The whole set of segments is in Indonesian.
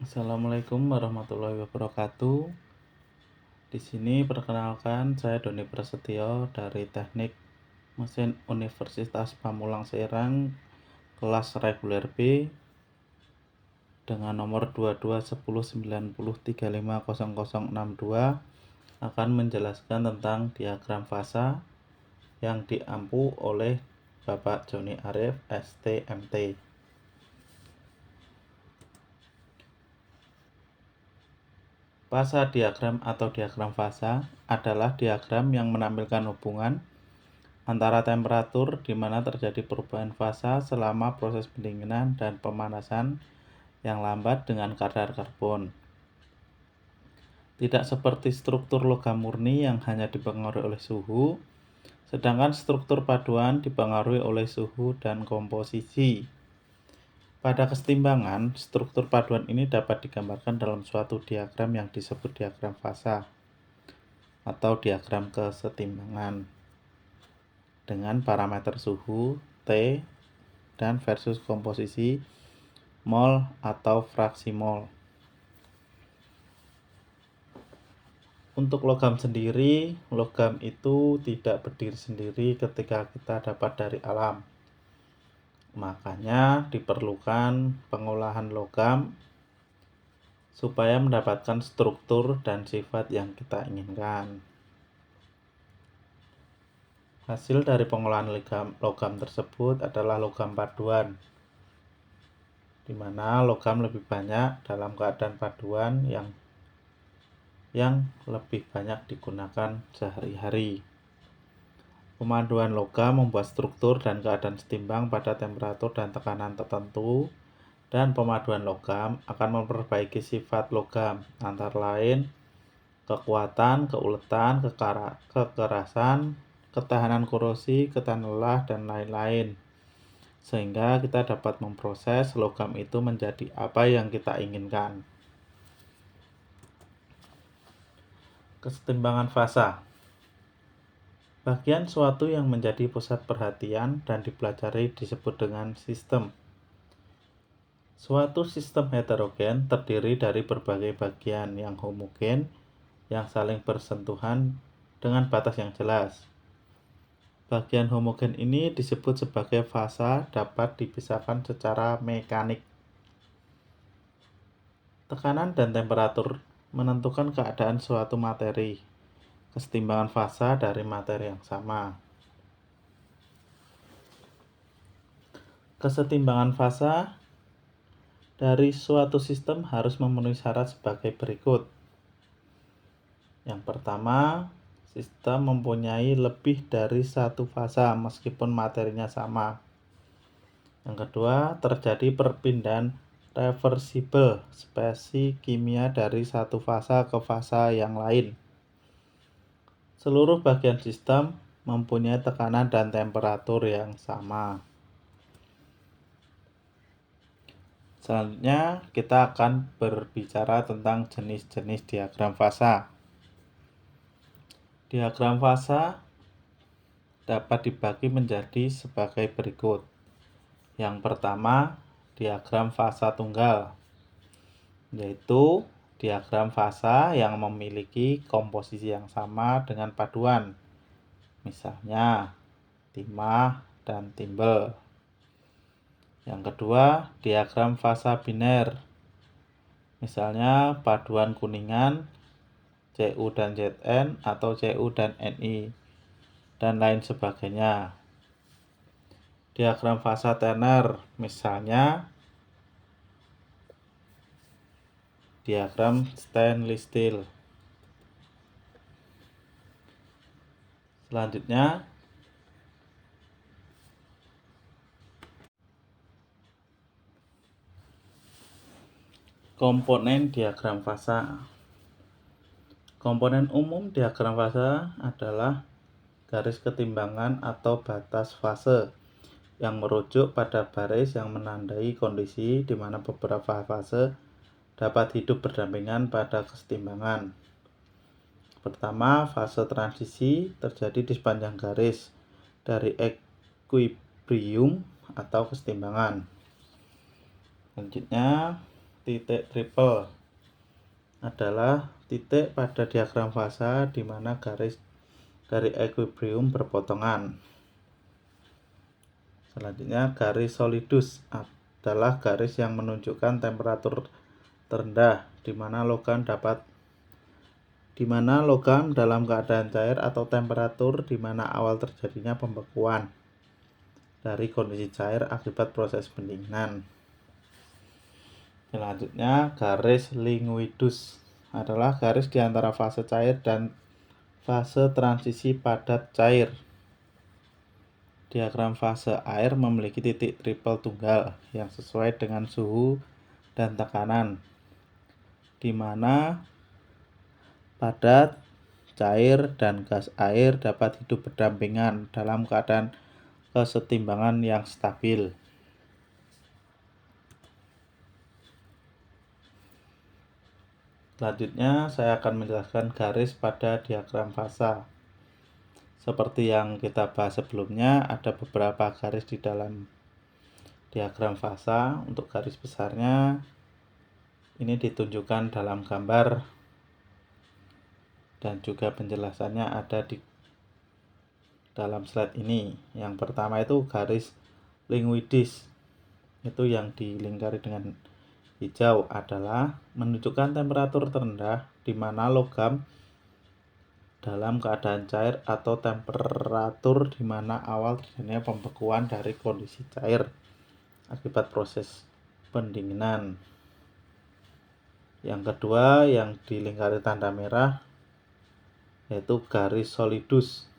Assalamualaikum warahmatullahi wabarakatuh. Di sini perkenalkan saya Doni Prasetyo dari Teknik Mesin Universitas Pamulang Serang kelas reguler B dengan nomor 221090350062 akan menjelaskan tentang diagram fasa yang diampu oleh Bapak Joni Arif STMT. Fasa diagram atau diagram fasa adalah diagram yang menampilkan hubungan antara temperatur di mana terjadi perubahan fasa selama proses pendinginan dan pemanasan yang lambat dengan kadar karbon. Tidak seperti struktur logam murni yang hanya dipengaruhi oleh suhu, sedangkan struktur paduan dipengaruhi oleh suhu dan komposisi. Pada kesetimbangan, struktur paduan ini dapat digambarkan dalam suatu diagram yang disebut diagram fasa atau diagram kesetimbangan dengan parameter suhu T dan versus komposisi mol atau fraksi mol. Untuk logam sendiri, logam itu tidak berdiri sendiri ketika kita dapat dari alam. Makanya diperlukan pengolahan logam supaya mendapatkan struktur dan sifat yang kita inginkan. Hasil dari pengolahan logam tersebut adalah logam paduan, di mana logam lebih banyak dalam keadaan paduan yang lebih banyak digunakan sehari-hari. Pemaduan logam membuat struktur dan keadaan setimbang pada temperatur dan tekanan tertentu, dan pemaduan logam akan memperbaiki sifat logam, antara lain kekuatan, keuletan, kekerasan, ketahanan korosi, ketahanan lelah, dan lain-lain. Sehingga kita dapat memproses logam itu menjadi apa yang kita inginkan. Kesetimbangan fasa. Bagian suatu yang menjadi pusat perhatian dan dipelajari disebut dengan sistem. Suatu sistem heterogen terdiri dari berbagai bagian yang homogen yang saling bersentuhan dengan batas yang jelas. Bagian homogen ini disebut sebagai fasa dapat dipisahkan secara mekanik. Tekanan dan temperatur menentukan keadaan suatu materi. Kesetimbangan fasa dari materi yang sama. Kesetimbangan fasa dari suatu sistem harus memenuhi syarat sebagai berikut. Yang pertama, sistem mempunyai lebih dari satu fasa meskipun materinya sama. Yang kedua, terjadi perpindahan reversibel spesi kimia dari satu fasa ke fasa yang lain. Seluruh bagian sistem mempunyai tekanan dan temperatur yang sama. Selanjutnya, kita akan berbicara tentang jenis-jenis diagram fasa. Diagram fasa dapat dibagi menjadi sebagai berikut. Yang pertama, diagram fasa tunggal, yaitu diagram fasa yang memiliki komposisi yang sama dengan paduan, misalnya timah dan timbel. Yang kedua, diagram fasa biner, misalnya paduan kuningan, Cu dan Zn atau Cu dan Ni, dan lain sebagainya. Diagram fasa Tanner, misalnya diagram stainless steel. Selanjutnya, komponen diagram fasa. Komponen umum diagram fasa adalah garis ketimbangan atau batas fase yang merujuk pada baris yang menandai kondisi di mana beberapa fase dapat hidup berdampingan pada kesetimbangan. Pertama, fase transisi terjadi di sepanjang garis dari equilibrium atau kesetimbangan. Selanjutnya, titik triple adalah titik pada diagram fasa di mana garis dari equilibrium berpotongan. Selanjutnya, garis solidus adalah garis yang menunjukkan temperatur terendah di mana logam dalam keadaan cair atau temperatur di mana awal terjadinya pembekuan dari kondisi cair akibat proses pendinginan. Selanjutnya, garis linguidus adalah garis di antara fase cair dan fase transisi padat cair. Diagram fase air memiliki titik triple tunggal yang sesuai dengan suhu dan tekanan, di mana padat, cair, dan gas air dapat hidup berdampingan dalam keadaan kesetimbangan yang stabil. Selanjutnya, saya akan menjelaskan garis pada diagram fasa. Seperti yang kita bahas sebelumnya, ada beberapa garis di dalam diagram fasa. Untuk garis besarnya, ini ditunjukkan dalam gambar dan juga penjelasannya ada di dalam slide ini. Yang pertama itu garis linguidis, itu yang dilingkari dengan hijau adalah menunjukkan temperatur terendah di mana logam dalam keadaan cair atau temperatur di mana awal terjadinya pembekuan dari kondisi cair akibat proses pendinginan. Yang kedua yang dilingkari tanda merah yaitu garis solidus,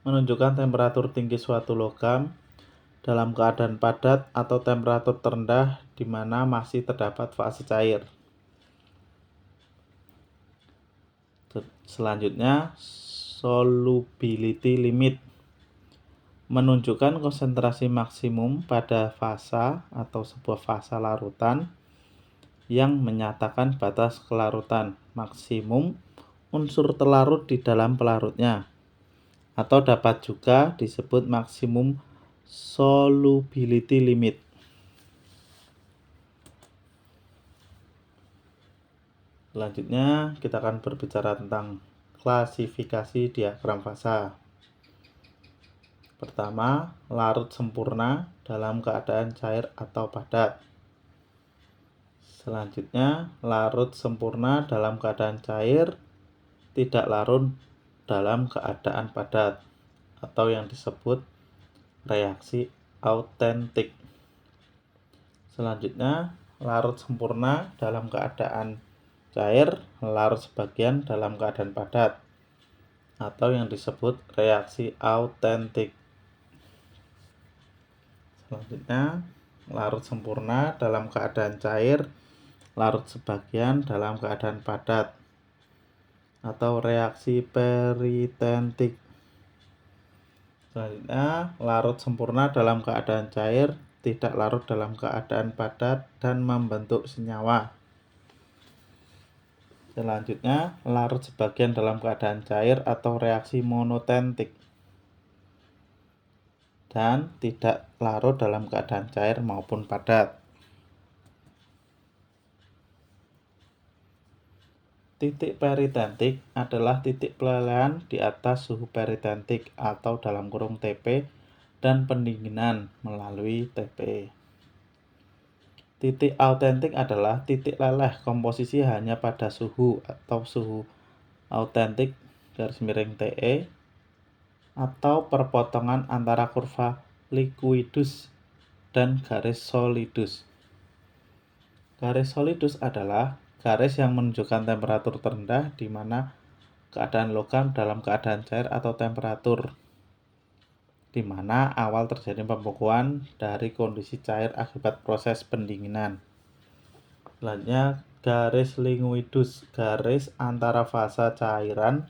menunjukkan temperatur tinggi suatu logam dalam keadaan padat atau temperatur terendah di mana masih terdapat fase cair. Selanjutnya, solubility limit, menunjukkan konsentrasi maksimum pada fasa atau sebuah fasa larutan yang menyatakan batas kelarutan maksimum unsur terlarut di dalam pelarutnya, atau dapat juga disebut maksimum solubility limit. Selanjutnya, kita akan berbicara tentang klasifikasi diagram fasa. Pertama, larut sempurna dalam keadaan cair atau padat. Selanjutnya, larut sempurna dalam keadaan cair, tidak larut dalam keadaan padat, atau yang disebut reaksi autentik. Selanjutnya, larut sempurna dalam keadaan cair, larut sebagian dalam keadaan padat, atau yang disebut reaksi autentik. Selanjutnya, larut sempurna dalam keadaan cair, larut sebagian dalam keadaan padat, atau reaksi peritentik. Selanjutnya, larut sempurna dalam keadaan cair, tidak larut dalam keadaan padat, dan membentuk senyawa. Selanjutnya, larut sebagian dalam keadaan cair atau reaksi monotentik, dan tidak larut dalam keadaan cair maupun padat. Titik peritentik adalah titik pelelehan di atas suhu peritentik atau dalam kurung TP dan pendinginan melalui TP. Titik autentik adalah titik leleh komposisi hanya pada suhu atau suhu autentik _TE atau perpotongan antara kurva liquidus dan garis solidus. Garis solidus adalah garis yang menunjukkan temperatur terendah di mana keadaan logam dalam keadaan cair atau temperatur di mana awal terjadi pembekuan dari kondisi cair akibat proses pendinginan. Selanjutnya, garis linguidus, garis antara fasa cairan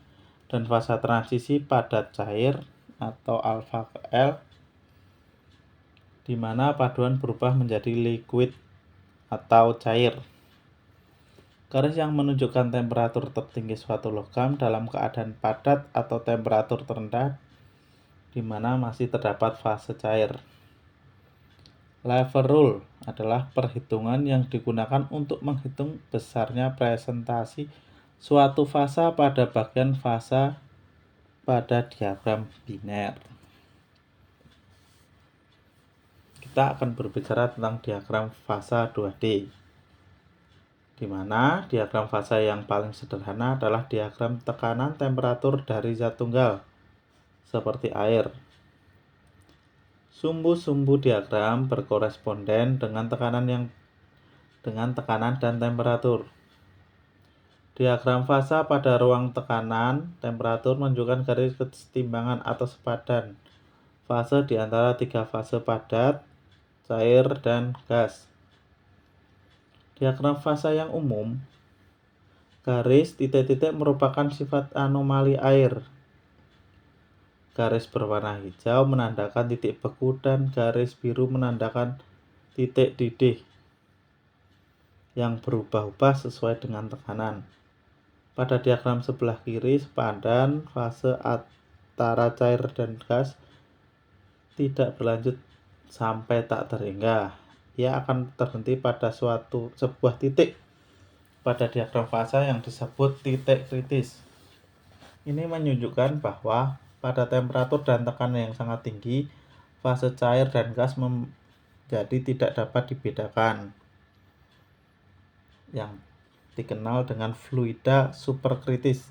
dan fasa transisi padat cair atau alfa ke L, di mana paduan berubah menjadi liquid atau cair. Garis yang menunjukkan temperatur tertinggi suatu logam dalam keadaan padat atau temperatur terendah di mana masih terdapat fase cair. Lever rule adalah perhitungan yang digunakan untuk menghitung besarnya presentasi suatu fasa pada bagian fasa pada diagram biner. Kita akan berbicara tentang diagram fasa 2D, di mana diagram fasa yang paling sederhana adalah diagram tekanan temperatur dari zat tunggal, seperti air. Sumbu-sumbu diagram berkoresponden dengan tekanan dan temperatur. Diagram fasa pada ruang tekanan temperatur menunjukkan garis kesetimbangan atau sepadan fase di antara tiga fase padat, cair, dan gas. Diagram fasa yang umum, garis titik-titik merupakan sifat anomali air. Garis berwarna hijau menandakan titik beku dan garis biru menandakan titik didih yang berubah-ubah sesuai dengan tekanan. Pada diagram sebelah kiri, sepadan fase antara cair dan gas tidak berlanjut sampai tak terhingga. Ia akan terhenti pada sebuah titik pada diagram fasa yang disebut titik kritis. Ini menunjukkan bahwa pada temperatur dan tekanan yang sangat tinggi, fase cair dan gas menjadi tidak dapat dibedakan, yang dikenal dengan fluida superkritis.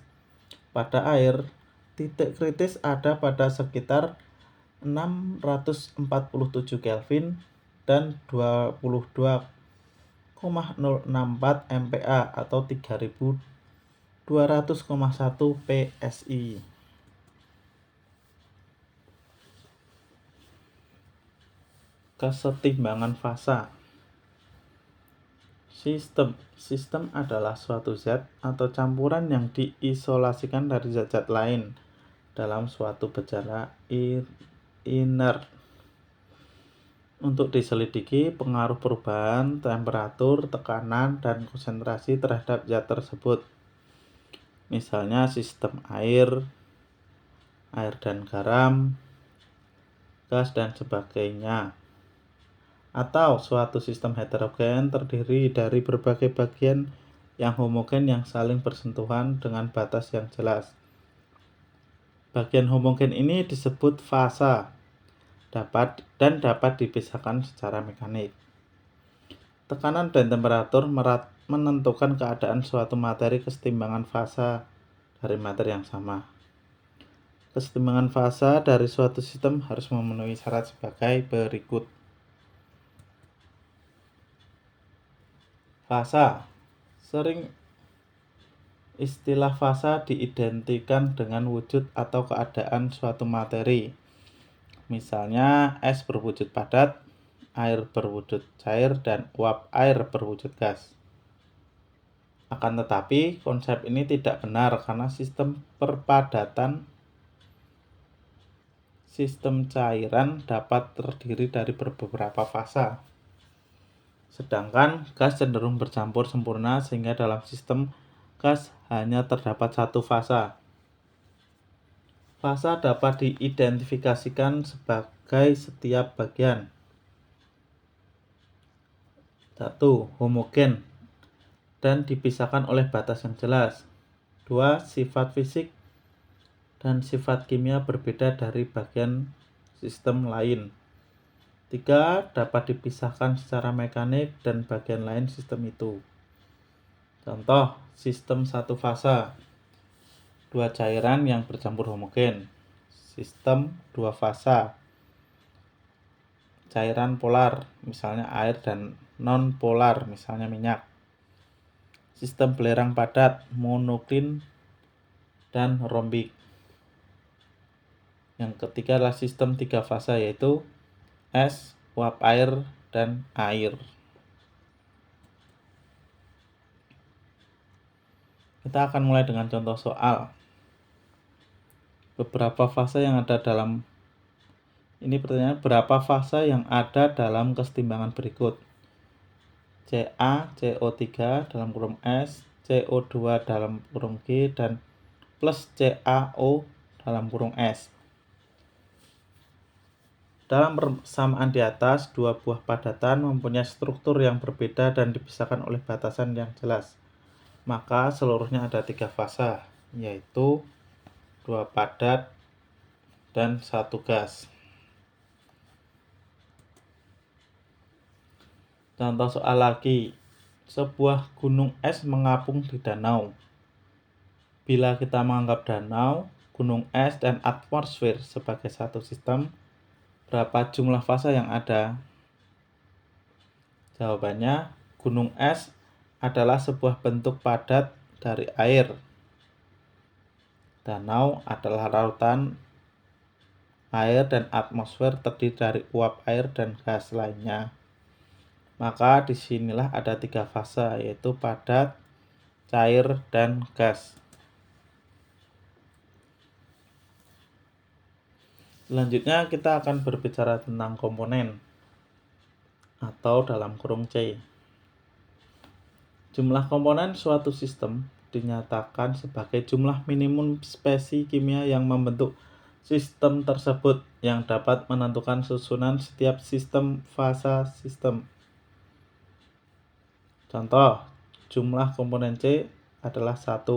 Pada air, titik kritis ada pada sekitar 647 Kelvin dan 22,064 MPa atau 3200,1 PSI. Kesetimbangan fasa. Sistem adalah suatu zat atau campuran yang diisolasikan dari zat-zat lain dalam suatu gejala inert. Untuk diselidiki pengaruh perubahan temperatur, tekanan, dan konsentrasi terhadap zat tersebut. Misalnya sistem air dan garam, gas, dan sebagainya. Atau suatu sistem heterogen terdiri dari berbagai bagian yang homogen yang saling bersentuhan dengan batas yang jelas. Bagian homogen ini disebut fasa dapat dipisahkan secara mekanik. Tekanan dan temperatur menentukan keadaan suatu materi kesetimbangan fasa dari materi yang sama. Kesetimbangan fasa dari suatu sistem harus memenuhi syarat sebagai berikut. Fasa. Sering istilah fasa diidentikan dengan wujud atau keadaan suatu materi. Misalnya es berwujud padat, air berwujud cair, dan uap air berwujud gas. Akan tetapi, konsep ini tidak benar karena sistem cairan dapat terdiri dari beberapa fasa. Sedangkan gas cenderung bercampur sempurna sehingga dalam sistem gas hanya terdapat satu fasa. Fasa dapat diidentifikasikan sebagai setiap bagian. 1. Homogen dan dipisahkan oleh batas yang jelas. 2. Sifat fisik dan sifat kimia berbeda dari bagian sistem lain. 3. Dapat dipisahkan secara mekanik dan bagian lain sistem itu. Contoh, sistem satu fasa, 2 cairan yang bercampur homogen. Sistem 2 fasa, cairan polar, misalnya air, dan non-polar, misalnya minyak. Sistem belerang padat, monoklin, dan rombik. Yang ketiga adalah sistem 3 fasa, yaitu es, uap air, dan air. Kita akan mulai dengan contoh soal. Beberapa fase yang ada dalam ini pertanyaan, berapa fase yang ada dalam kesetimbangan berikut? Ca, CO3 dalam kurung S, CO2 dalam kurung G, dan plus CaO dalam kurung S. Dalam persamaan di atas, dua buah padatan mempunyai struktur yang berbeda dan dipisahkan oleh batasan yang jelas. Maka seluruhnya ada 3 fasa, yaitu 2 padat dan 1 gas. Contoh soal lagi, sebuah gunung es mengapung di danau. Bila kita menganggap danau, gunung es, dan atmosfer sebagai satu sistem, berapa jumlah fasa yang ada? Jawabannya, gunung es adalah sebuah bentuk padat dari air. Danau adalah lautan air dan atmosfer terdiri dari uap air dan gas lainnya. Maka disinilah ada 3 fase, yaitu padat, cair, dan gas. Selanjutnya kita akan berbicara tentang komponen atau dalam kurung C. Jumlah komponen suatu sistem dinyatakan sebagai jumlah minimum spesies kimia yang membentuk sistem tersebut yang dapat menentukan susunan setiap sistem fasa sistem. Contoh, jumlah komponen C adalah 1.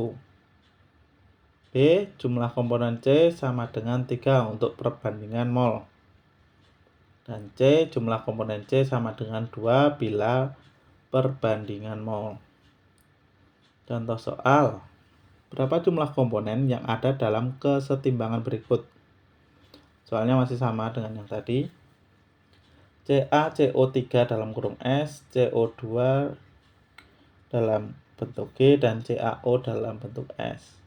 B, jumlah komponen C sama dengan 3 untuk perbandingan mol. Dan C, jumlah komponen C sama dengan 2 bila perbandingan mol. Contoh soal, berapa jumlah komponen yang ada dalam kesetimbangan berikut? Soalnya masih sama dengan yang tadi. CaCO3 dalam kurung S, CO2 dalam bentuk G, dan CaO dalam bentuk S.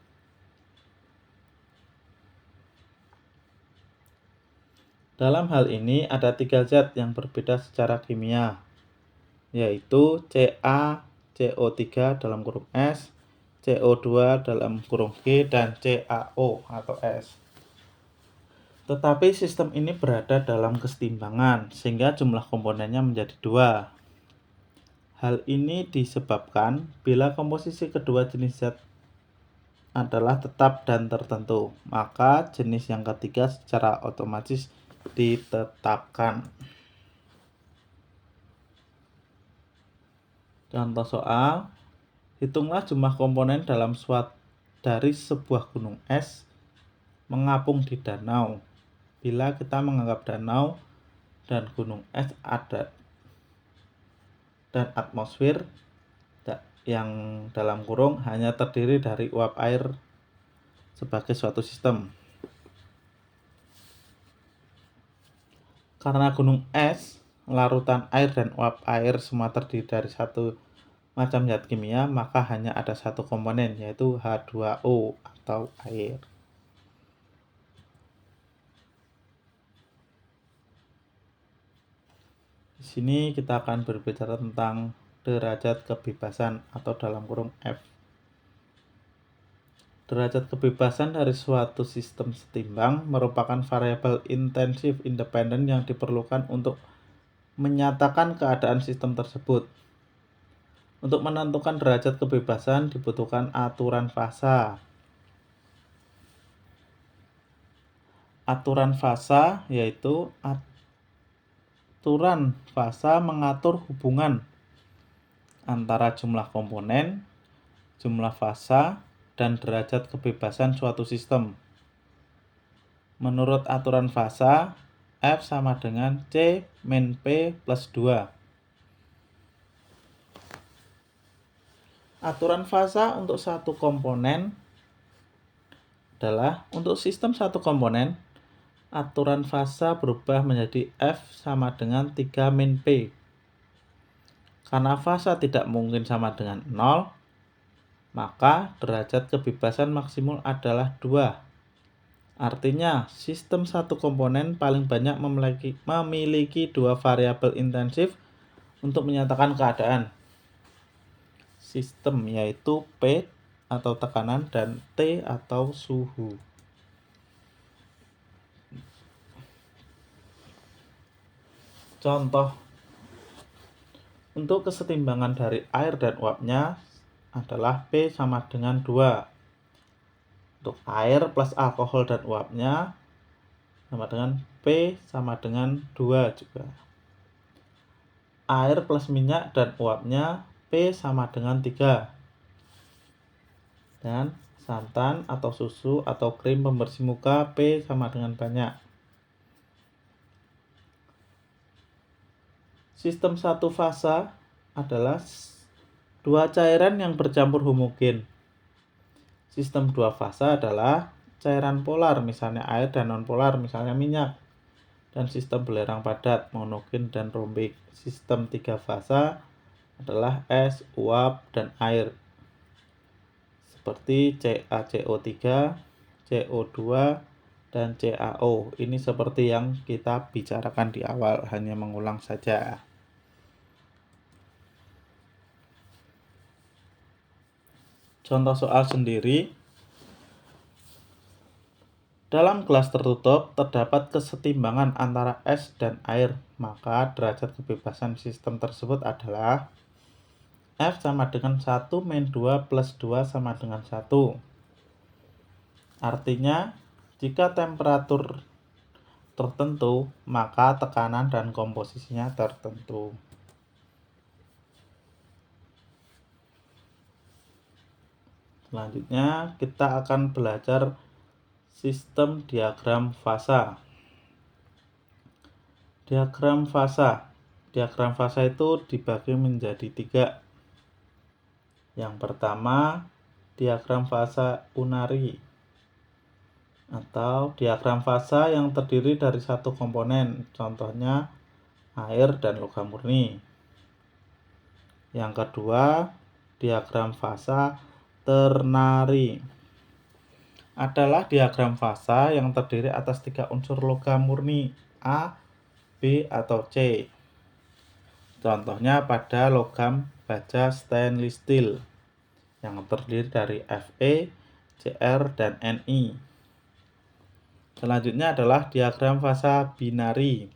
Dalam hal ini ada 3 zat yang berbeda secara kimia, yaitu CaCO3 dalam kurung S, CO2 dalam kurung G, dan CaO atau S. Tetapi sistem ini berada dalam kesetimbangan, sehingga jumlah komponennya menjadi 2. Hal ini disebabkan bila komposisi kedua jenis zat adalah tetap dan tertentu, maka jenis yang ketiga secara otomatis ditetapkan. Contoh soal, hitunglah jumlah komponen dalam dari sebuah gunung es mengapung di danau. Bila kita menganggap danau dan gunung es ada dan atmosfer yang dalam kurung hanya terdiri dari uap air sebagai suatu sistem. Karena gunung es, larutan air dan uap air semua terdiri dari satu macam zat kimia, maka hanya ada satu komponen, yaitu H2O atau air. Di sini kita akan berbicara tentang derajat kebebasan atau dalam kurung F. Derajat kebebasan dari suatu sistem setimbang merupakan variabel intensif independen yang diperlukan untuk menyatakan keadaan sistem tersebut. Untuk menentukan derajat kebebasan dibutuhkan aturan fasa. Aturan fasa yaitu aturan fasa mengatur hubungan antara jumlah komponen, jumlah fasa, dan derajat kebebasan suatu sistem. Menurut aturan fasa, F sama dengan C min P plus 2. Aturan fasa untuk satu komponen adalah untuk sistem satu komponen, aturan fasa berubah menjadi F sama dengan 3 min P. Karena fasa tidak mungkin sama dengan 0, maka derajat kebebasan maksimal adalah 2. Artinya, sistem satu komponen paling banyak memiliki 2 variabel intensif untuk menyatakan keadaan sistem, yaitu P atau tekanan dan T atau suhu. Contoh, untuk kesetimbangan dari air dan uapnya adalah P sama dengan 2. Untuk air plus alkohol dan uapnya sama dengan P sama dengan 2 juga. Air plus minyak dan uapnya P sama dengan 3. Dan santan atau susu atau krim pembersih muka P sama dengan banyak. Sistem satu fasa adalah dua cairan yang bercampur homogen. Sistem dua fasa adalah cairan polar, misalnya air, dan nonpolar, misalnya minyak. Dan sistem belerang padat, monogen dan rombik. Sistem tiga fasa adalah es, uap, dan air. Seperti CaCO3, CO2, dan CaO. Ini seperti yang kita bicarakan di awal, hanya mengulang saja. Contoh soal sendiri. Dalam gelas tertutup terdapat kesetimbangan antara es dan air, maka derajat kebebasan sistem tersebut adalah F sama dengan 1 min 2 plus 2 sama dengan 1. Artinya, jika temperatur tertentu, maka tekanan dan komposisinya tertentu. Selanjutnya, kita akan belajar sistem diagram fasa. Diagram fasa itu dibagi menjadi 3. Yang pertama, diagram fasa unari atau diagram fasa yang terdiri dari satu komponen, contohnya air dan logam murni. Yang kedua, diagram fasa ternari adalah diagram fasa yang terdiri atas 3 unsur logam murni A, B, atau C. Contohnya pada logam baja stainless steel yang terdiri dari Fe, Cr, dan Ni. Selanjutnya adalah diagram fasa binari.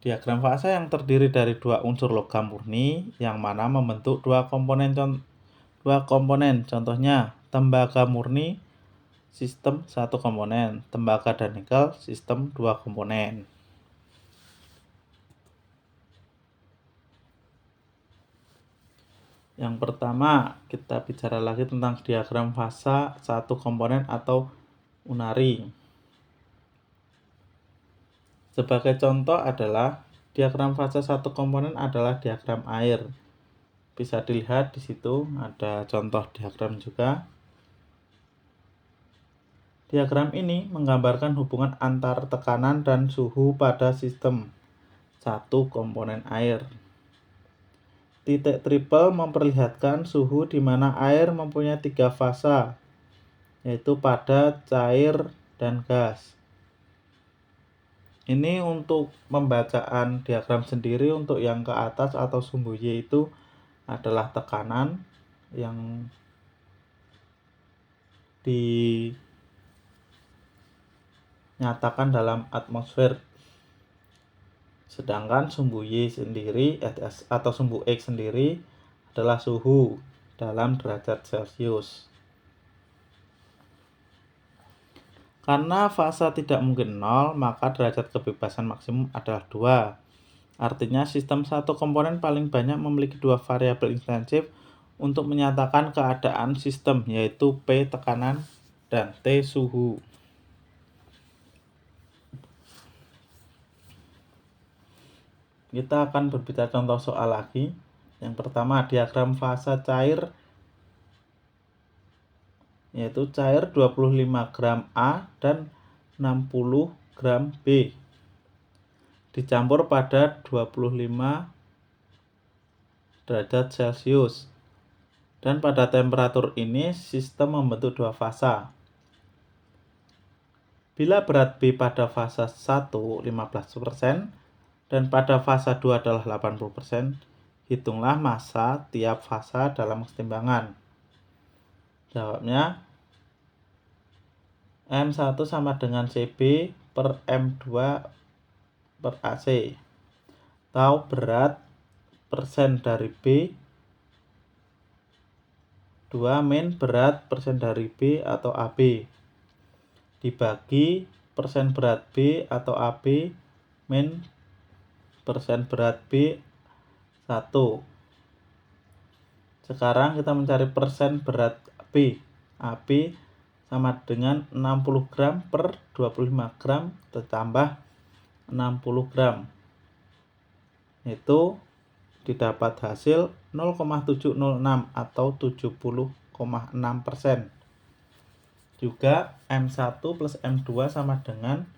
Diagram fasa yang terdiri dari 2 unsur logam murni yang mana membentuk 2 komponen. Contohnya tembaga murni sistem 1 komponen, tembaga dan nikel sistem 2 komponen. Yang pertama, kita bicara lagi tentang diagram fasa 1 komponen atau unari. Sebagai contoh adalah diagram fasa 1 komponen adalah diagram air. Bisa dilihat di situ ada contoh diagram juga. Diagram ini menggambarkan hubungan antar tekanan dan suhu pada sistem 1 komponen air. Titik triple memperlihatkan suhu di mana air mempunyai 3 fasa, yaitu padat, cair, dan gas. Ini untuk pembacaan diagram sendiri. Untuk yang ke atas atau sumbu Y itu adalah tekanan yang dinyatakan dalam atmosfer. Sedangkan sumbu Y sendiri atau sumbu X sendiri adalah suhu dalam derajat Celcius. Karena fasa tidak mungkin 0, maka derajat kebebasan maksimum adalah 2. Artinya sistem 1 komponen paling banyak memiliki 2 variabel intensif untuk menyatakan keadaan sistem, yaitu P tekanan dan T suhu. Kita akan berbicara contoh soal lagi. Yang pertama, diagram fasa cair, yaitu cair 25 gram A dan 60 gram B dicampur pada 25 derajat Celcius. Dan pada temperatur ini sistem membentuk 2 fasa. Bila berat B pada fasa 1 15% dan pada fasa 2 adalah 80%, hitunglah massa tiap fasa dalam kesetimbangan. Jawabnya, M1 sama dengan CB per M2 per AC. Tahu berat persen dari B, 2 min berat persen dari B atau AB, dibagi persen berat B atau AB min persen berat B 1. Sekarang kita mencari persen berat B. AB sama dengan 60 gram per 25 gram ditambah 60 gram. Itu didapat hasil 0,706 atau 70,6%. Juga M1 plus M2 sama dengan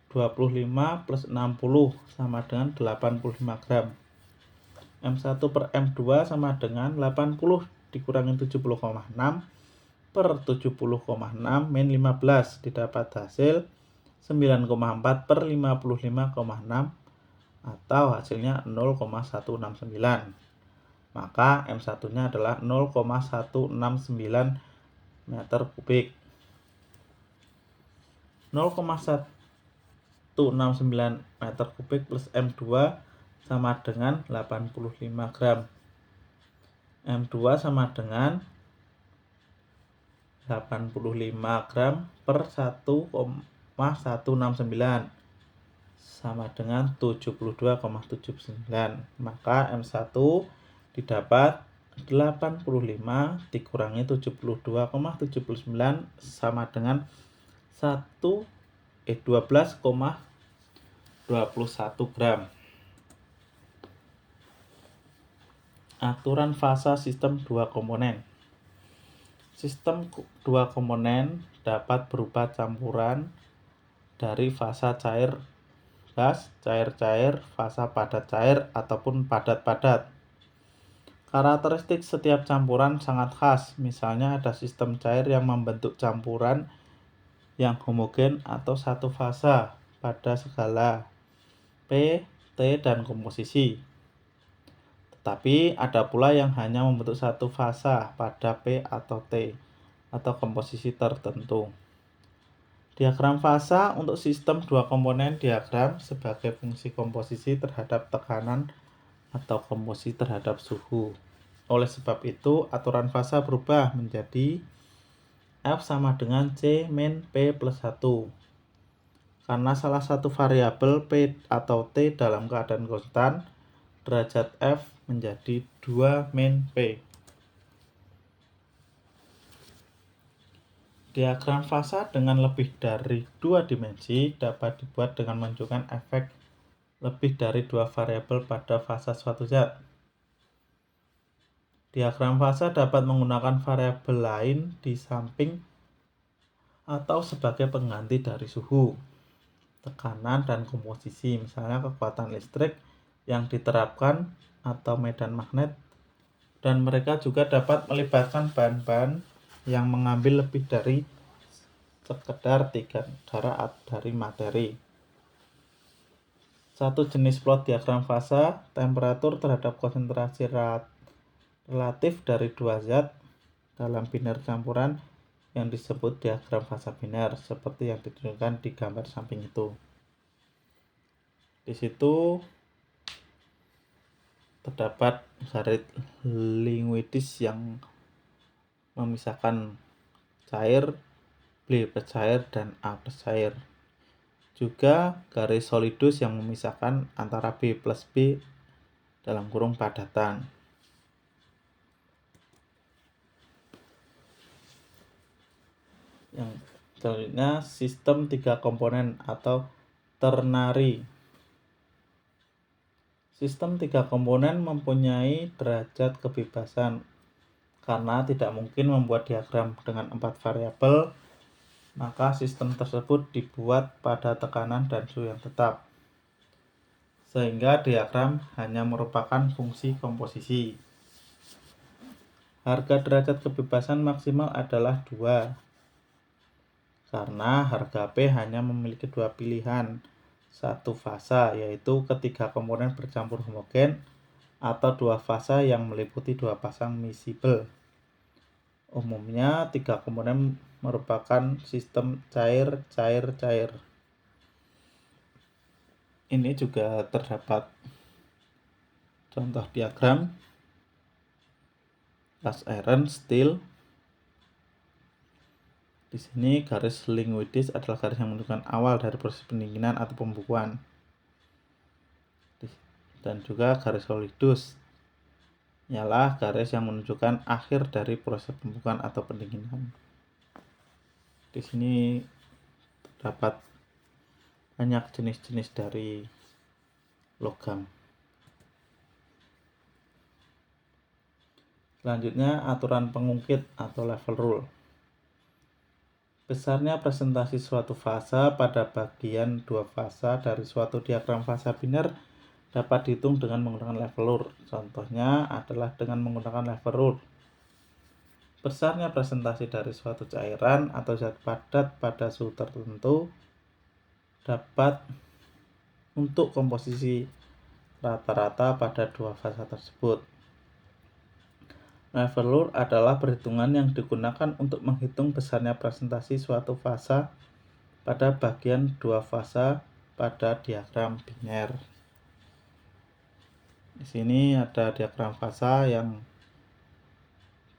25 plus 60 sama dengan 85 gram. M1 per M2 sama dengan 80 dikurangi 70,6 per 70,6 min 15 didapat hasil 9,4 per 55,6 atau hasilnya 0,169. Maka M1 nya adalah 0,169 meter kubik. 0,169 meter kubik plus M2 sama dengan 85 gram. M2 sama dengan 85 gram per 1,169 sama dengan 72,79. Maka M1 didapat 85 dikurangi 72,79 sama dengan 12,21 gram. Aturan fasa sistem dua komponen. Sistem dua komponen dapat berupa campuran dari fasa cair gas, cair-cair, fasa padat cair, ataupun padat-padat. Karakteristik setiap campuran sangat khas. Misalnya ada sistem cair yang membentuk campuran yang homogen atau satu fasa pada skala P, T, dan komposisi. Tetapi ada pula yang hanya membentuk satu fasa pada P atau T atau komposisi tertentu. Diagram fasa untuk sistem dua komponen diagram sebagai fungsi komposisi terhadap tekanan atau komposisi terhadap suhu. Oleh sebab itu, aturan fasa berubah menjadi F sama dengan C min P plus 1. Karena salah satu variabel P atau T dalam keadaan konstan, derajat F menjadi 2 min P. Diagram fasa dengan lebih dari 2 dimensi dapat dibuat dengan menunjukkan efek lebih dari 2 variabel pada fasa suatu zat. Diagram fasa dapat menggunakan variabel lain di samping atau sebagai pengganti dari suhu, tekanan, dan komposisi, misalnya kekuatan listrik yang diterapkan atau medan magnet, dan mereka juga dapat melibatkan bahan-bahan yang mengambil lebih dari sekedar 3 darah dari materi. Satu jenis plot diagram fasa, temperatur terhadap konsentrasi relatif dari dua zat dalam biner campuran yang disebut diagram fasa biner, seperti yang ditunjukkan di gambar samping itu. Di situ terdapat garis linguistis yang memisahkan cair, B plus cair, dan A plus cair. Juga garis solidus yang memisahkan antara B plus B dalam kurung padatan. Yang selanjutnya sistem 3 komponen atau ternary. Sistem 3 komponen mempunyai derajat kebebasan karena tidak mungkin membuat diagram dengan 4 variabel, maka sistem tersebut dibuat pada tekanan dan suhu yang tetap, sehingga diagram hanya merupakan fungsi komposisi. Harga derajat kebebasan maksimal adalah 2, karena harga P hanya memiliki 2 pilihan, satu fasa, yaitu ketiga komponen bercampur homogen, atau 2 fasa yang meliputi 2 pasang misibel. Umumnya 3 komponen merupakan sistem cair-cair-cair. Ini juga terdapat contoh diagram cast iron, steel, Di sini garis linguidis adalah garis yang menunjukkan awal dari proses pendinginan atau pembukuan. Dan juga garis solidus ialah garis yang menunjukkan akhir dari proses pembukuan atau pendinginan. Di sini terdapat banyak jenis-jenis dari logam. Selanjutnya, aturan pengungkit atau level rule. Besarnya presentasi suatu fasa pada bagian dua fasa dari suatu diagram fasa biner dapat dihitung dengan menggunakan level rule. Contohnya adalah dengan menggunakan level rule. Besarnya presentasi dari suatu cairan atau zat padat pada suhu tertentu dapat untuk komposisi rata-rata pada dua fasa tersebut. Level rule adalah perhitungan yang digunakan untuk menghitung besarnya presentasi suatu fasa pada bagian dua fasa pada diagram biner. Di sini ada diagram fasa yang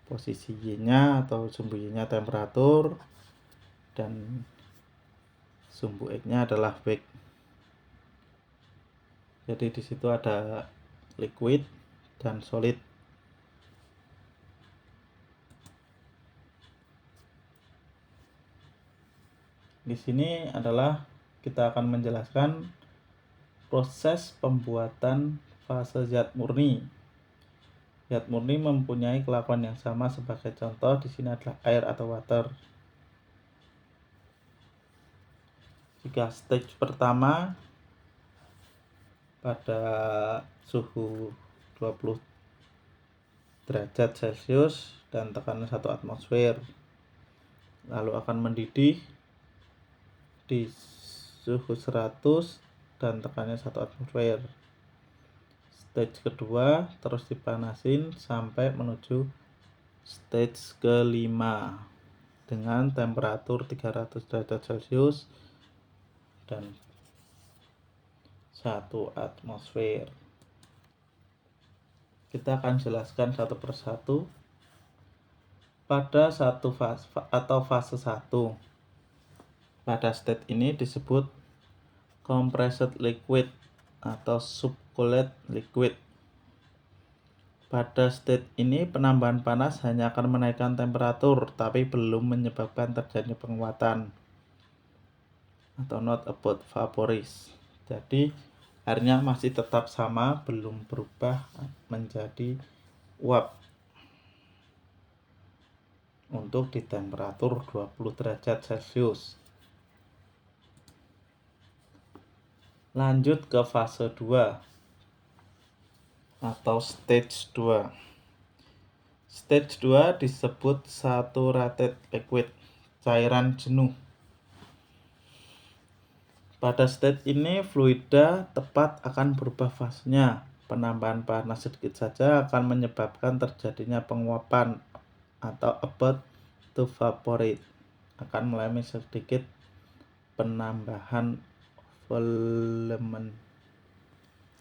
posisi Y-nya atau sumbu Y-nya temperatur dan sumbu X-nya adalah weight. Jadi di situ ada liquid dan solid. Di sini adalah kita akan menjelaskan proses pembuatan fase zat murni. Zat murni mempunyai kelakuan yang sama. Sebagai contoh di sini adalah air atau water. Jika stage pertama pada suhu 20 derajat Celcius dan tekanan 1 atmosfer, lalu akan mendidih di suhu 100 dan tekanannya 1 atmosfer. Stage kedua terus dipanasin sampai menuju stage kelima dengan temperatur 300 derajat Celcius dan 1 atmosfer. Kita akan jelaskan satu persatu. Pada satu fase atau fase 1, pada state ini disebut compressed liquid atau subcooled liquid. Pada state ini penambahan panas hanya akan menaikkan temperatur tapi belum menyebabkan terjadinya penguatan atau not about vaporize. Jadi airnya masih tetap sama, belum berubah menjadi uap untuk di temperatur 20 derajat Celcius. Lanjut ke fase 2 atau stage 2. Stage 2 disebut saturated liquid, cairan jenuh. Pada stage ini fluida tepat akan berubah fasenya. Penambahan panas sedikit saja akan menyebabkan terjadinya penguapan atau about to evaporate. Akan mengalami sedikit penambahan volume.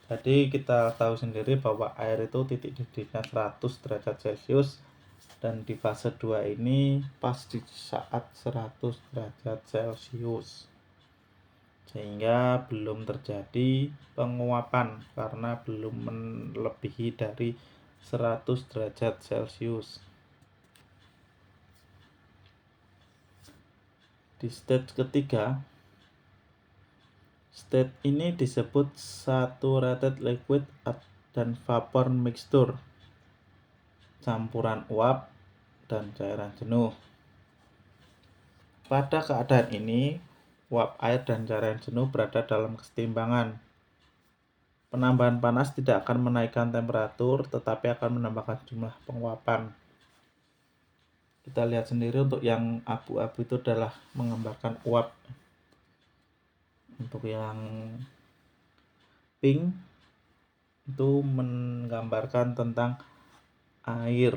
Jadi kita tahu sendiri bahwa air itu titik didihnya 100 derajat Celcius dan di fase 2 ini pas di saat 100 derajat Celcius. Sehingga belum terjadi penguapan karena belum melebihi dari 100 derajat Celcius. Di stage ketiga, state ini disebut saturated liquid dan vapor mixture, campuran uap dan cairan jenuh. Pada keadaan ini, uap, air, dan cairan jenuh berada dalam keseimbangan. Penambahan panas tidak akan menaikkan temperatur, tetapi akan menambahkan jumlah penguapan. Kita lihat sendiri untuk yang abu-abu itu adalah menggambarkan uap. Untuk yang pink itu menggambarkan tentang air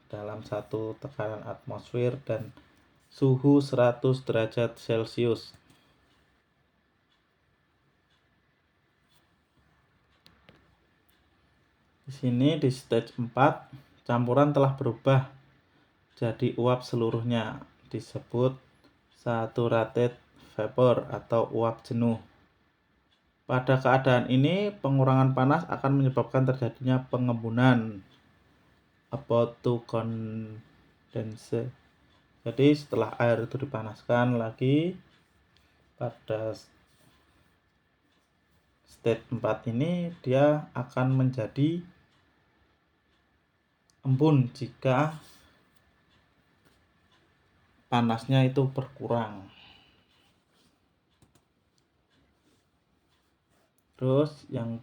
dalam satu tekanan atmosfer dan suhu 100 derajat Celcius. Di sini di stage 4 campuran telah berubah jadi uap seluruhnya, disebut saturated vapor atau uap jenuh. Pada keadaan ini, pengurangan panas akan menyebabkan terjadinya pengembunan about to condense. Jadi setelah air itu dipanaskan lagi pada state 4 ini, dia akan menjadi embun jika panasnya itu berkurang. Terus yang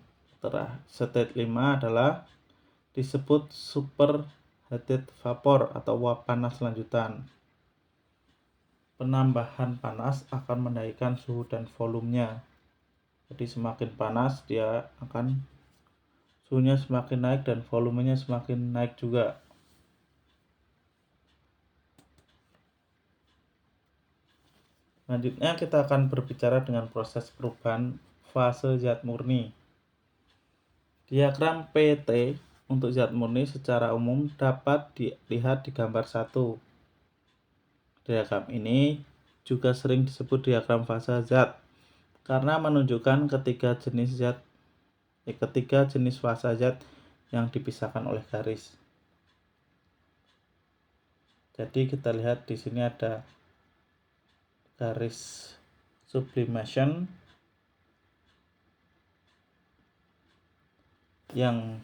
state 5 adalah disebut superheated vapor atau uap panas lanjutan. Penambahan panas akan menaikkan suhu dan volumenya. Jadi semakin panas dia akan suhunya semakin naik dan volumenya semakin naik juga. Selanjutnya kita akan berbicara dengan proses perubahan fase zat murni. Diagram PT untuk zat murni secara umum dapat dilihat di gambar 1. Diagram ini juga sering disebut diagram fase zat karena menunjukkan ketiga jenis fase zat yang dipisahkan oleh garis. Jadi kita lihat di sini ada garis sublimation yang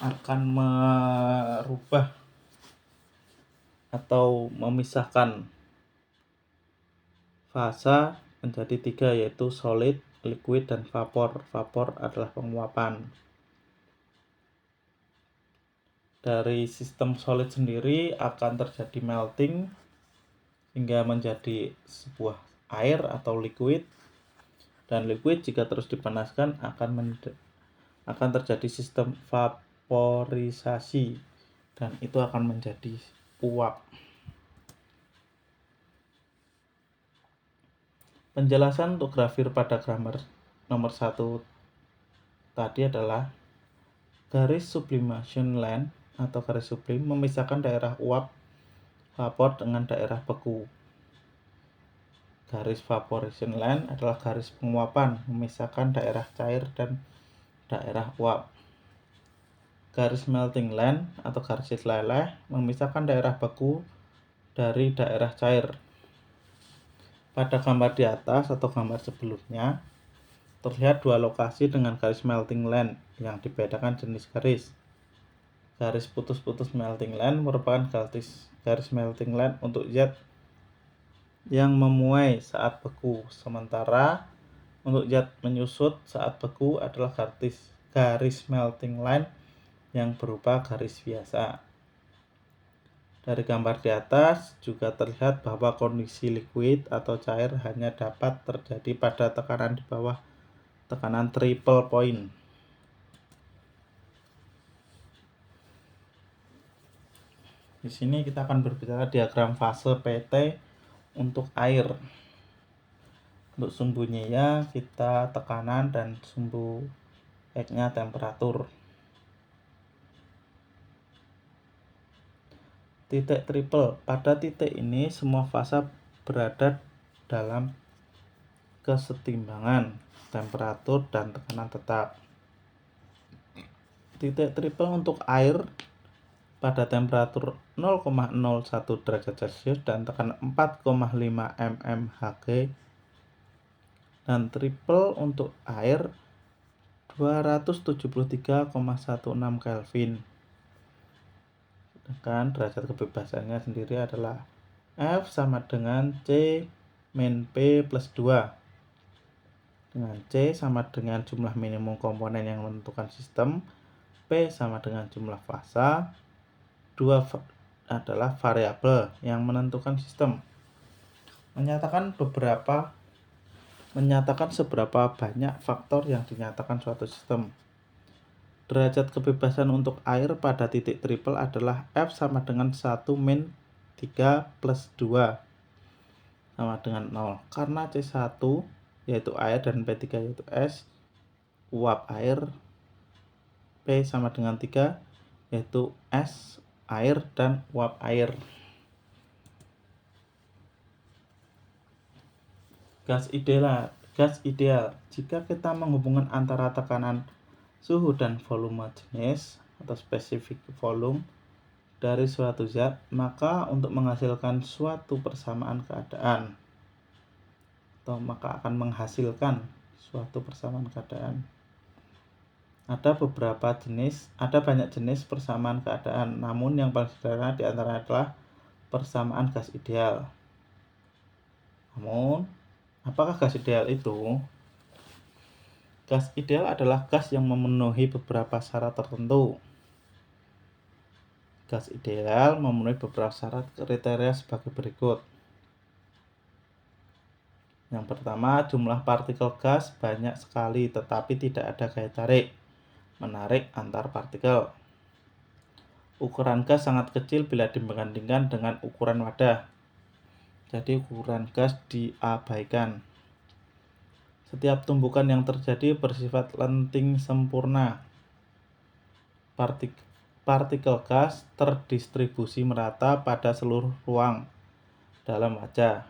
akan merubah atau memisahkan fase menjadi 3, yaitu solid, liquid, dan vapor. Vapor adalah penguapan. Dari sistem solid sendiri akan terjadi melting hingga menjadi sebuah air atau liquid, dan liquid jika terus dipanaskan akan terjadi sistem vaporisasi dan itu akan menjadi uap. Penjelasan untuk grafir pada gambar nomor 1 tadi adalah garis sublimation line atau garis sublim memisahkan daerah uap vapor dengan daerah beku. Garis vaporization line adalah garis penguapan memisahkan daerah cair dan daerah uap. Garis melting line atau garis leleh memisahkan daerah beku dari daerah cair. Pada gambar di atas atau gambar sebelumnya terlihat dua lokasi dengan garis melting line yang dibedakan jenis garis. Garis putus-putus melting line merupakan garis melting line untuk zat yang memuai saat beku, sementara untuk zat menyusut saat beku adalah garis melting line yang berupa garis biasa. Dari gambar di atas juga terlihat bahwa kondisi liquid atau cair hanya dapat terjadi pada tekanan di bawah tekanan triple point. Di sini kita akan berbicara diagram fase PT untuk air. Untuk sumbunya ya kita tekanan dan sumbu X-nya temperatur. Titik triple. Pada titik ini semua fase berada dalam kesetimbangan temperatur dan tekanan tetap. Titik triple untuk air pada temperatur 0,01 derajat Celcius dan tekanan 4,5 mmHg, dan triple untuk air 273,16 Kelvin. Sedangkan derajat kebebasannya sendiri adalah F sama dengan C min P plus 2, dengan C sama dengan jumlah minimum komponen yang menentukan sistem, P sama dengan jumlah fase, 2 adalah variabel yang menentukan sistem. Menyatakan seberapa banyak faktor yang dinyatakan suatu sistem. Derajat kebebasan untuk air pada titik triple adalah F sama dengan 1 min 3 plus 2 sama dengan 0. Karena C1 yaitu air dan P3 yaitu es, uap air, P sama dengan 3 yaitu es, air, dan uap air. Gas ideal. Jika kita menghubungkan antara tekanan suhu dan volume jenis atau spesifik volume dari suatu zat, maka untuk menghasilkan suatu persamaan keadaan atau maka akan menghasilkan suatu persamaan keadaan. Ada banyak jenis persamaan keadaan, namun yang paling sederhana di antaranya adalah persamaan gas ideal. Namun, apakah gas ideal itu? Gas ideal adalah gas yang memenuhi beberapa syarat tertentu. Gas ideal memenuhi beberapa syarat kriteria sebagai berikut. Yang pertama, jumlah partikel gas banyak sekali tetapi tidak ada gaya tarik-menarik antar partikel. Ukuran gas sangat kecil bila dibandingkan dengan ukuran wadah. Jadi ukuran gas diabaikan. Setiap tumbukan yang terjadi bersifat lenting sempurna. Partikel gas terdistribusi merata pada seluruh ruang dalam wadah.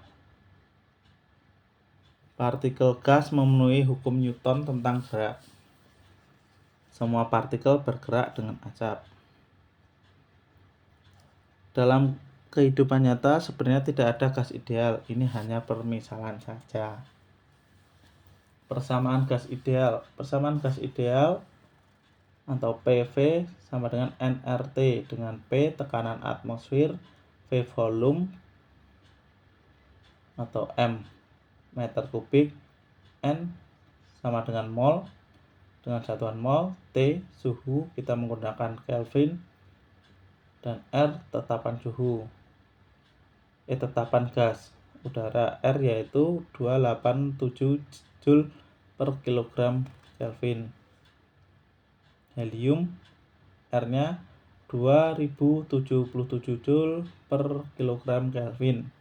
Partikel gas memenuhi hukum Newton tentang gerak. Semua partikel bergerak dengan acak. Dalam kehidupan nyata sebenarnya tidak ada gas ideal, ini hanya permisalan saja. Persamaan gas ideal. Persamaan gas ideal atau PV sama dengan nRT dengan P tekanan atmosfer, V volume atau M meter kubik, N sama dengan mol dengan satuan mol, T suhu kita menggunakan Kelvin, dan R tetapan suhu. Tetapan gas udara R yaitu 287 Joule per kilogram Kelvin. Helium R-nya 2077 Joule per kilogram Kelvin.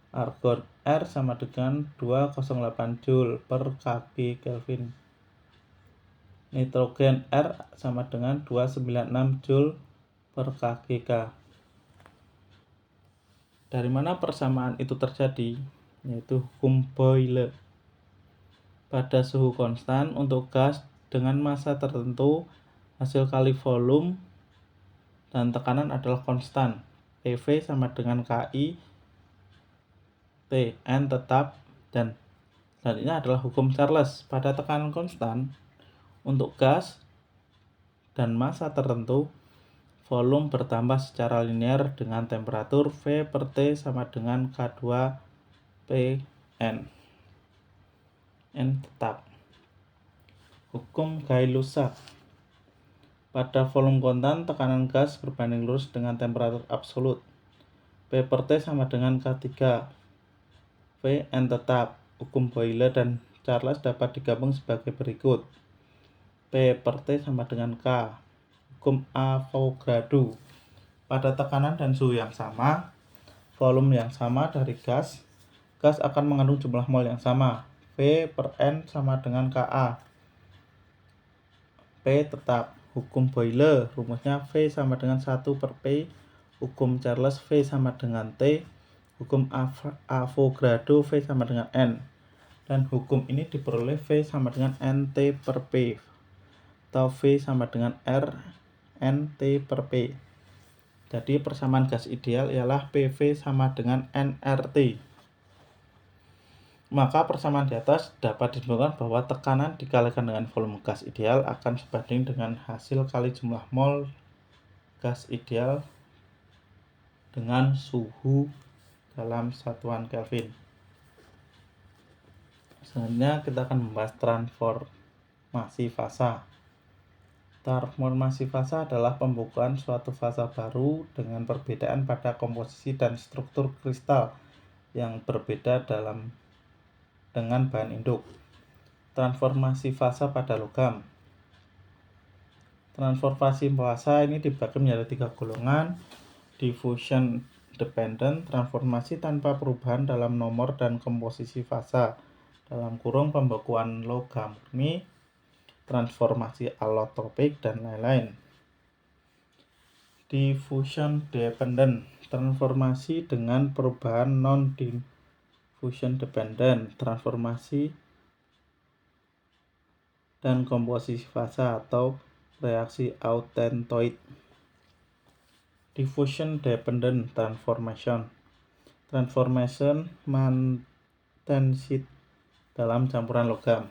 Argon R sama dengan 208 Joule per kg Kelvin. Nitrogen R sama dengan 296 Joule per kg. Dari mana persamaan itu terjadi? Yaitu hukum Boyle. Pada suhu konstan untuk gas dengan massa tertentu, hasil kali volume dan tekanan adalah konstan. PV sama dengan KI T, N tetap, dan selanjutnya adalah hukum Charles. Pada tekanan konstan untuk gas dan massa tertentu, volume bertambah secara linear dengan temperatur V per T sama dengan K2 PN. N tetap. Hukum Gay-Lussac. Pada volume konstan, tekanan gas berbanding lurus dengan temperatur absolut. P per T sama dengan K3 V N tetap. Hukum Boyle dan Charles dapat digabung sebagai berikut. P per T sama dengan K. Hukum Avogadro. Pada tekanan dan suhu yang sama, volume yang sama dari gas akan mengandung jumlah mol yang sama. V per N sama dengan Ka. P tetap. Hukum Boyle, rumusnya V sama dengan 1 per P. Hukum Charles, V sama dengan T. Hukum Avogadro, V sama dengan N. Dan hukum ini diperoleh V sama dengan NT per P. Atau V sama dengan R NT per P. Jadi persamaan gas ideal ialah PV sama dengan nRT. Maka persamaan di atas dapat disimpulkan bahwa tekanan dikalikan dengan volume gas ideal akan sebanding dengan hasil kali jumlah mol gas ideal dengan suhu dalam satuan Kelvin. Selanjutnya kita akan membahas transformasi fasa. Transformasi fasa adalah pembukaan suatu fasa baru dengan perbedaan pada komposisi dan struktur kristal yang berbeda dengan bahan induk. Transformasi fasa pada logam. Transformasi fasa ini dibagi menjadi 3 golongan. Diffusion dependent, transformasi tanpa perubahan dalam nomor dan komposisi fasa dalam kurung pembekuan logam murni, transformasi allotropik, dan lain-lain. Diffusion dependent, transformasi dengan perubahan non-diffusion fusion dependent, transformasi dan komposisi fasa atau reaksi autentoid. Diffusion dependent transformation mantensit dalam campuran logam.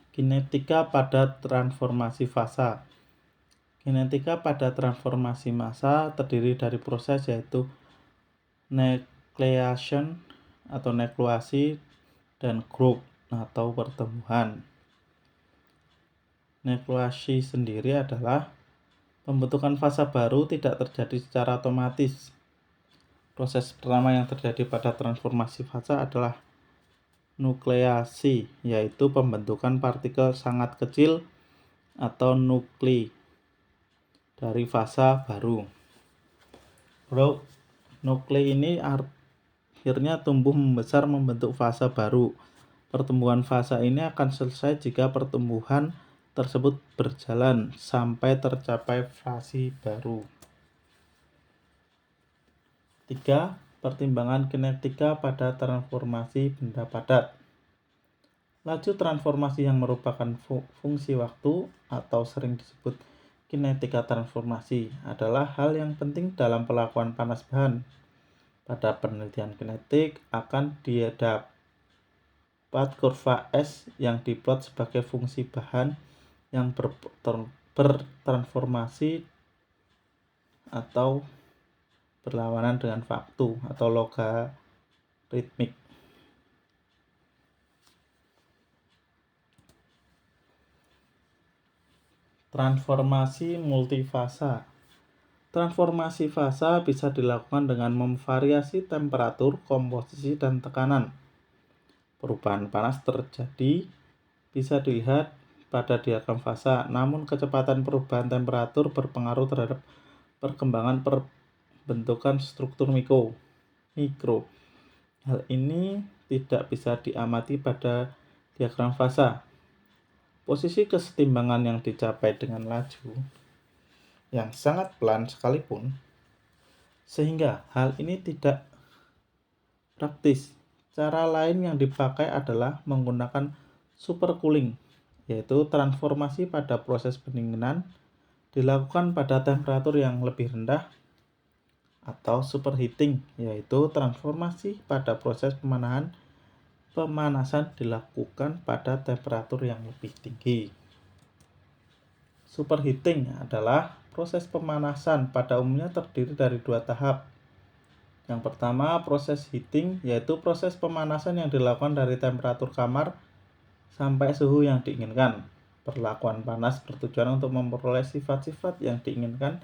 Kinetika pada transformasi fasa. Kinetika pada transformasi massa terdiri dari proses yaitu nucleation atau nukleasi dan growth atau pertumbuhan. Nukleasi sendiri adalah pembentukan fasa baru tidak terjadi secara otomatis. Proses pertama yang terjadi pada transformasi fasa adalah nukleasi, yaitu pembentukan partikel sangat kecil atau nuklei dari fasa baru. Nuklei ini akhirnya tumbuh membesar membentuk fasa baru. Pertumbuhan fasa ini akan selesai jika pertumbuhan tersebut berjalan sampai tercapai fase baru. 3. Pertimbangan kinetika pada transformasi benda padat. Laju transformasi yang merupakan fungsi waktu atau sering disebut kinetika transformasi adalah hal yang penting dalam pelakuan panas bahan. Pada penelitian kinetik akan didapat kurva S yang diplot sebagai fungsi bahan yang bertransformasi atau berlawanan dengan waktu atau logaritmik. Transformasi multifasa. Transformasi fasa bisa dilakukan dengan memvariasi temperatur, komposisi, dan tekanan. Perubahan panas terjadi bisa dilihat pada diagram fasa, namun kecepatan perubahan temperatur berpengaruh terhadap perkembangan bentukan struktur mikro. Hal ini tidak bisa diamati pada diagram fasa. Posisi kesetimbangan yang dicapai dengan laju yang sangat pelan sekalipun, sehingga hal ini tidak praktis. Cara lain yang dipakai adalah menggunakan supercooling, yaitu transformasi pada proses pendinginan dilakukan pada temperatur yang lebih rendah, atau superheating, yaitu transformasi pada proses pemanasan dilakukan pada temperatur yang lebih tinggi. Superheating adalah proses pemanasan, pada umumnya terdiri dari 2 tahap. Yang pertama, proses heating, yaitu proses pemanasan yang dilakukan dari temperatur kamar sampai suhu yang diinginkan. Perlakuan panas bertujuan untuk memperoleh sifat-sifat yang diinginkan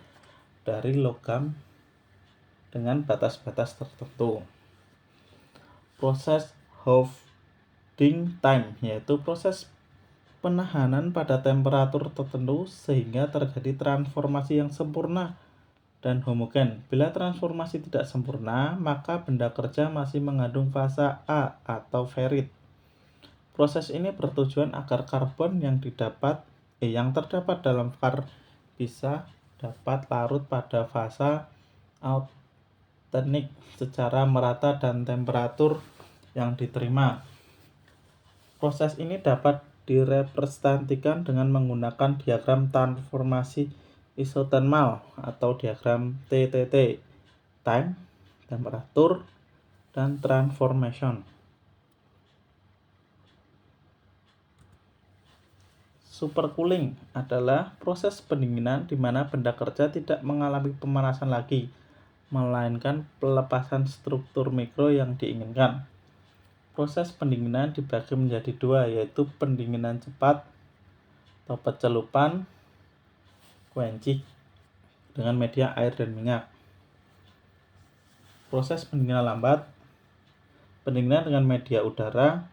dari logam dengan batas-batas tertentu. Proses holding time, yaitu proses penahanan pada temperatur tertentu sehingga terjadi transformasi yang sempurna dan homogen. Bila transformasi tidak sempurna, maka benda kerja masih mengandung fasa A atau ferrit. Proses ini bertujuan agar karbon yang terdapat dalam bisa dapat larut pada fasa authentic secara merata dan temperatur yang diterima. Proses ini dapat direpresentasikan dengan menggunakan diagram transformasi isotermal atau diagram TTT, time, temperatur, dan transformation. Supercooling adalah proses pendinginan di mana benda kerja tidak mengalami pemanasan lagi, melainkan pelepasan struktur mikro yang diinginkan. Proses pendinginan dibagi menjadi 2, yaitu pendinginan cepat atau pencelupan quenching dengan media air dan minyak. Proses pendinginan lambat, pendinginan dengan media udara.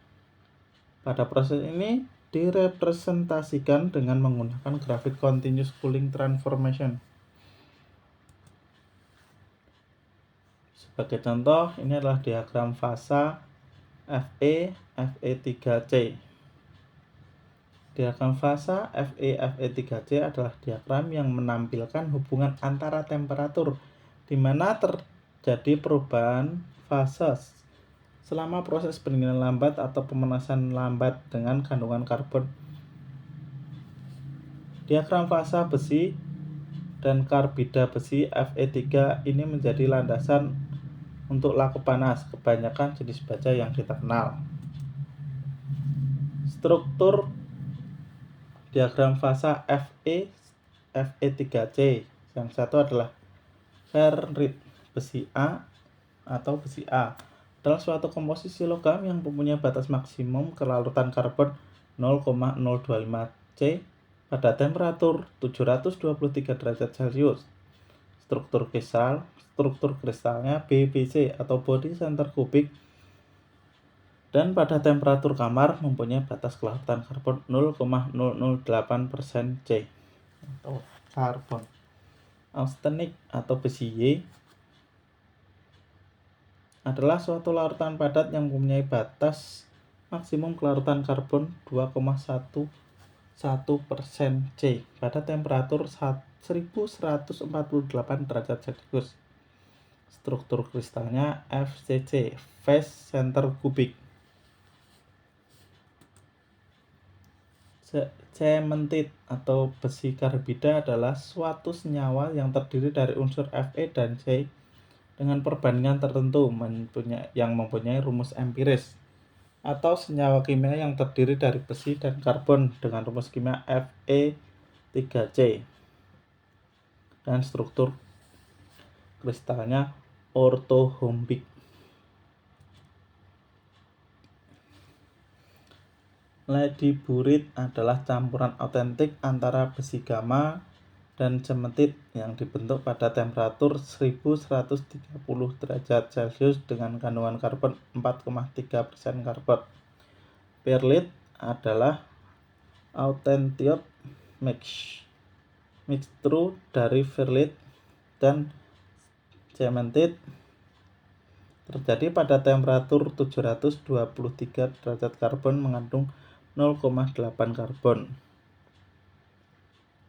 Pada proses ini direpresentasikan dengan menggunakan grafik continuous cooling transformation. Sebagai contoh, ini adalah diagram fasa Fe3C. Diagram fasa Fe3C adalah diagram yang menampilkan hubungan antara temperatur di mana terjadi perubahan fase selama proses pendinginan lambat atau pemanasan lambat dengan kandungan karbon. Diagram fase besi dan karbida besi Fe3 ini menjadi landasan untuk laku panas kebanyakan jenis baja yang kita kenal. Struktur diagram fase Fe3C. Yang satu adalah ferrit besi A atau besi A adalah suatu komposisi logam yang mempunyai batas maksimum kelarutan karbon 0,025 C pada temperatur 723 derajat Celcius. Struktur kristalnya BBC atau body center kubik, dan pada temperatur kamar mempunyai batas kelarutan karbon 0,008% C atau karbon. Austenik atau besi Y adalah suatu larutan padat yang mempunyai batas maksimum kelarutan karbon 2,11% C pada temperatur 1148 derajat Celcius. Struktur kristalnya FCC, Phase Center Cubic. Cementit atau besi karbida adalah suatu senyawa yang terdiri dari unsur Fe dan C dengan perbandingan tertentu yang mempunyai rumus empiris, atau senyawa kimia yang terdiri dari besi dan karbon dengan rumus kimia Fe3C dan struktur kristalnya orthorhombic. Ladiburite adalah campuran autentik antara besi gama dan cementit yang dibentuk pada temperatur 1130 derajat Celcius dengan kandungan karbon 4,3% karbon. Perlit adalah autentiot mixture dari perlit dan cementit terjadi pada temperatur 723 derajat karbon mengandung 0,8 karbon.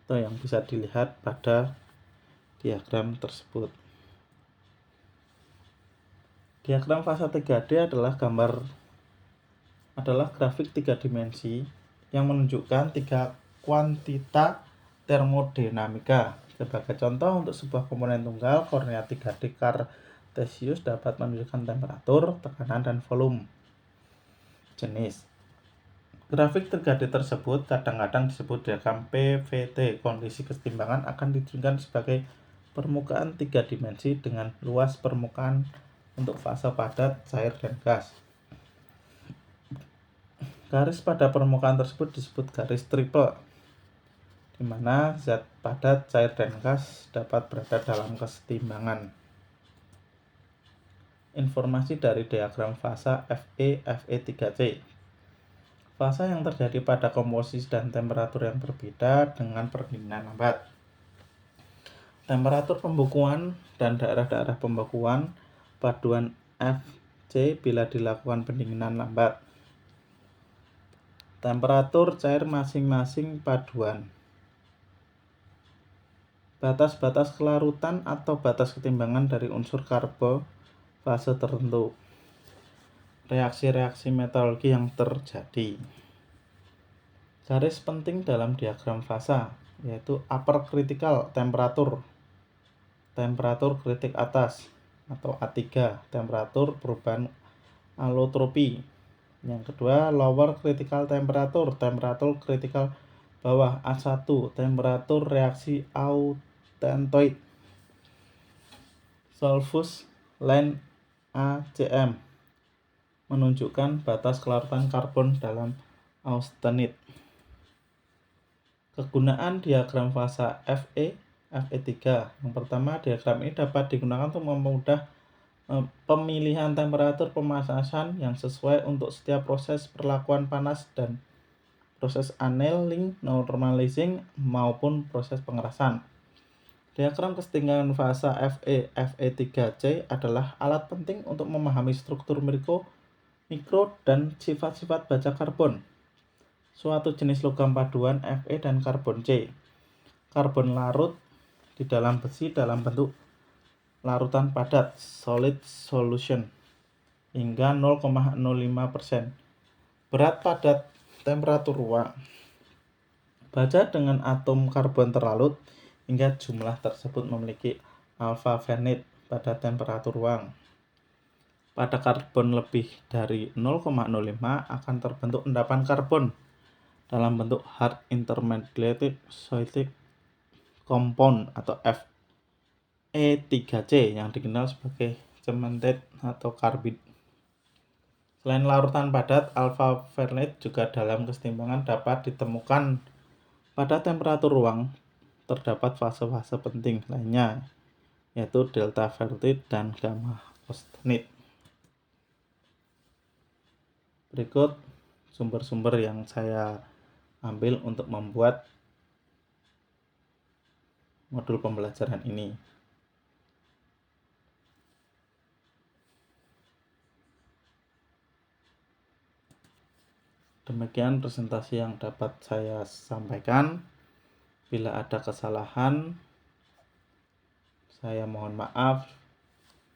Itu yang bisa dilihat pada diagram tersebut. Diagram fase 3D adalah grafik 3 dimensi yang menunjukkan 3 kuantita termodinamika. Sebagai contoh, untuk sebuah komponen tunggal, koordinat 3D Kartesius dapat menunjukkan temperatur, tekanan, dan volume. Jenis grafik 3D tersebut kadang-kadang disebut diagram PVT. Kondisi kesetimbangan akan ditunjukkan sebagai permukaan 3 dimensi dengan luas permukaan untuk fase padat, cair, dan gas. Garis pada permukaan tersebut disebut garis triple, di mana zat padat, cair, dan gas dapat berada dalam kesetimbangan. Informasi dari diagram fase Fe3C. Fase yang terjadi pada komposisi dan temperatur yang berbeda dengan pendinginan lambat. Temperatur pembekuan dan daerah-daerah pembekuan paduan Fc bila dilakukan pendinginan lambat. Temperatur cair masing-masing paduan. Batas-batas kelarutan atau batas ketimbangan dari unsur karbo fase tertentu. Reaksi-reaksi metalurgi yang terjadi. Garis penting dalam diagram fase yaitu upper critical temperature, temperatur kritik atas atau A3, temperatur perubahan allotropi. Yang kedua, lower critical temperature, temperatur kritikal bawah A1, temperatur reaksi autentoid. Solvus line ACM menunjukkan batas kelarutan karbon dalam austenit. Kegunaan diagram fase Fe3. Yang pertama, diagram ini dapat digunakan untuk mempermudah pemilihan temperatur pemanasan yang sesuai untuk setiap proses perlakuan panas dan proses annealing, normalizing maupun proses pengerasan. Diagram kesetimbangan fase Fe3C adalah alat penting untuk memahami struktur mikro dan sifat-sifat baja karbon, suatu jenis logam paduan Fe dan karbon C. Karbon larut di dalam besi dalam bentuk larutan padat, solid solution. hingga 0,05%. Berat pada temperatur ruang. Baja dengan atom karbon terlarut hingga jumlah tersebut memiliki alfa Fermat pada temperatur ruang. Pada karbon lebih dari 0,05 akan terbentuk endapan karbon dalam bentuk hard intermediate cyclic compound atau Fe3C yang dikenal sebagai cementate atau karbid. Selain larutan padat, alfa Fermat juga dalam kesetimbangan dapat ditemukan pada temperatur ruang. Terdapat fase-fase penting lainnya, yaitu delta Fermat dan gamma austenite. Berikut sumber-sumber yang saya ambil untuk membuat modul pembelajaran ini. Demikian presentasi yang dapat saya sampaikan. Bila ada kesalahan, saya mohon maaf.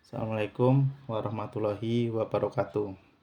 Assalamualaikum warahmatullahi wabarakatuh.